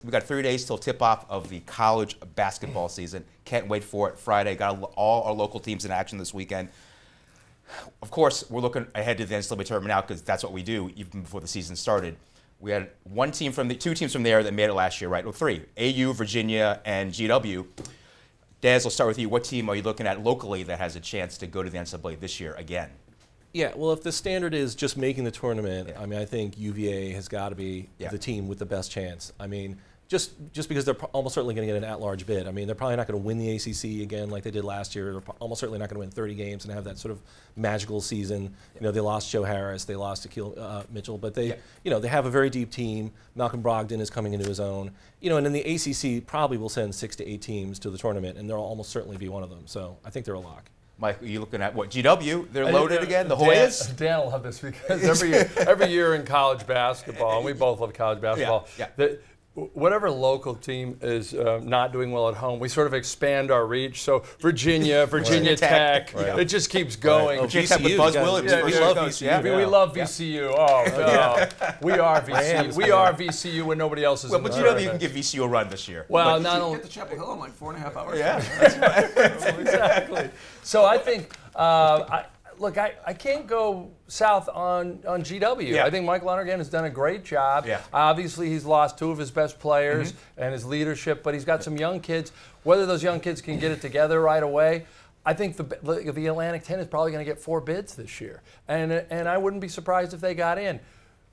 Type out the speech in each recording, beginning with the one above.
We got 3 days till tip-off of the college basketball season. Can't wait for it. Friday, got all our local teams in action this weekend. Of course, we're looking ahead to the NCAA tournament now because that's what we do even before the season started. We had two teams from there that made it last year, right? Well, three: AU, Virginia, and GW. Daz, we'll start with you. What team are you looking at locally that has a chance to go to the NCAA this year again? Yeah, well, if the standard is just making the tournament, I mean, I think UVA has got to be the team with the best chance. I mean, just because they're almost certainly going to get an at-large bid. I mean, they're probably not going to win the ACC again like they did last year. They're almost certainly not going to win 30 games and have that sort of magical season. You know, they lost Joe Harris, they lost Akil Mitchell, but they, you know, they have a very deep team. Malcolm Brogdon is coming into his own. You know, and then the ACC probably will send 6 to 8 teams to the tournament, and they'll almost certainly be one of them. So I think they're a lock. Mike, are you looking at what? GW? They're loaded again? The Hoyas? Dan will love this because every year in college basketball, and we both love college basketball, whatever local team is not doing well at home, we sort of expand our reach. So Virginia, Virginia Tech, it just keeps going. Oh, Virginia Tech with Buzz Williams. We love VCU. We love VCU. Oh, no. We are VCU. We are VCU when nobody else is. Well, but GW can give VCU a run this year. Well, not only get to Chapel Hill in like 4.5 hours. Yeah, exactly. So I think, look, I can't go south on GW. Yeah. I think Mike Lonergan has done a great job. Yeah. Obviously, he's lost 2 of his best players and his leadership, but he's got some young kids. Whether those young kids can get it together right away, I think the Atlantic 10 is probably going to get 4 bids this year, and I wouldn't be surprised if they got in.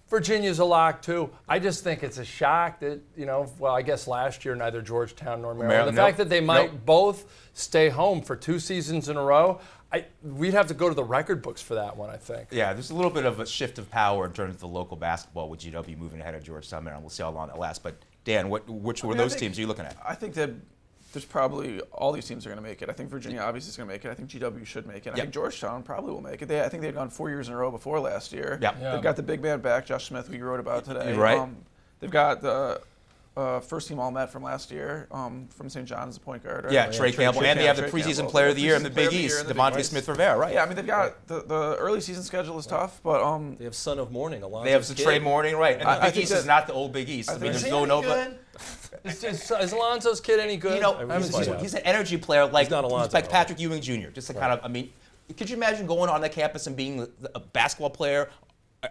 Virginia's a lock, too. I just think it's a shock that, you know, well, I guess last year neither Georgetown nor Maryland. The fact that they might both stay home for 2 seasons in a row, we'd have to go to the record books for that one, I think. Yeah, there's a little bit of a shift of power in terms of the local basketball with GW moving ahead of Georgetown, and we'll see how long that lasts. But, Dan, which one of those teams are you looking at? I think that there's probably all these teams are going to make it. I think Virginia obviously is going to make it. I think GW should make it. I think Georgetown probably will make it. I think they've gone 4 years in a row before last year. They've got the big man back, Josh Smith, who you wrote about today. You're right. They've got the first-team All-Met from last year from St. John's, the point guard. Right? Yeah, Trey Campbell. And they have the preseason player of the year in the Big East, Devontae Smith-Rivera, right? Yeah, I mean, they've got the early season schedule is tough, but they have Son of Morning, Alonzo. They have the Trey Morning, right? And the Big East is not the old Big East. I mean, there's no Nova. Is Alonzo's kid any good? You know, he's an energy player like Patrick Ewing Jr. Just to kind of, I mean, could you imagine going on that campus and being a basketball player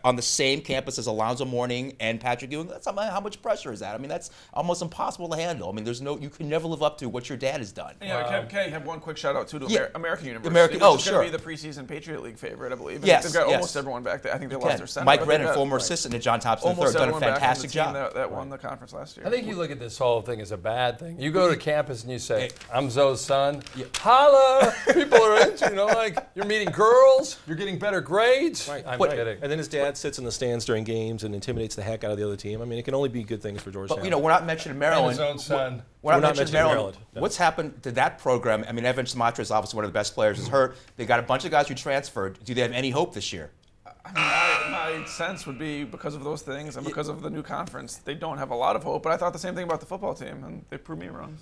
on the same campus as Alonzo Mourning and Patrick Ewing? That's how much pressure is that? I mean, that's almost impossible to handle. I mean, you can never live up to what your dad has done. Yeah, can I have one quick shout out too to American University? Which is going to be the preseason Patriot League favorite, I believe. Yes, they've got almost everyone back there. I think they lost their center. Mike Brennan, former assistant to John Thompson III, done a fantastic job. That won the conference last year. I think you look at this whole thing as a bad thing. You go to campus and you say, "I'm Zoe's son." Holla! People are into, you know, like you're meeting girls, you're getting better grades. Right. I'm kidding. And then his dad sits in the stands during games and intimidates the heck out of the other team. I mean, it can only be good things for Georgetown. But, you know, we're not mentioning Maryland. And his own son. We're not mentioning Maryland. No. What's happened to that program? I mean, Evan Sumatra is obviously one of the best players. Is hurt. They got a bunch of guys who transferred. Do they have any hope this year? I mean, my sense would be because of those things and because of the new conference, they don't have a lot of hope. But I thought the same thing about the football team, and they proved me wrong.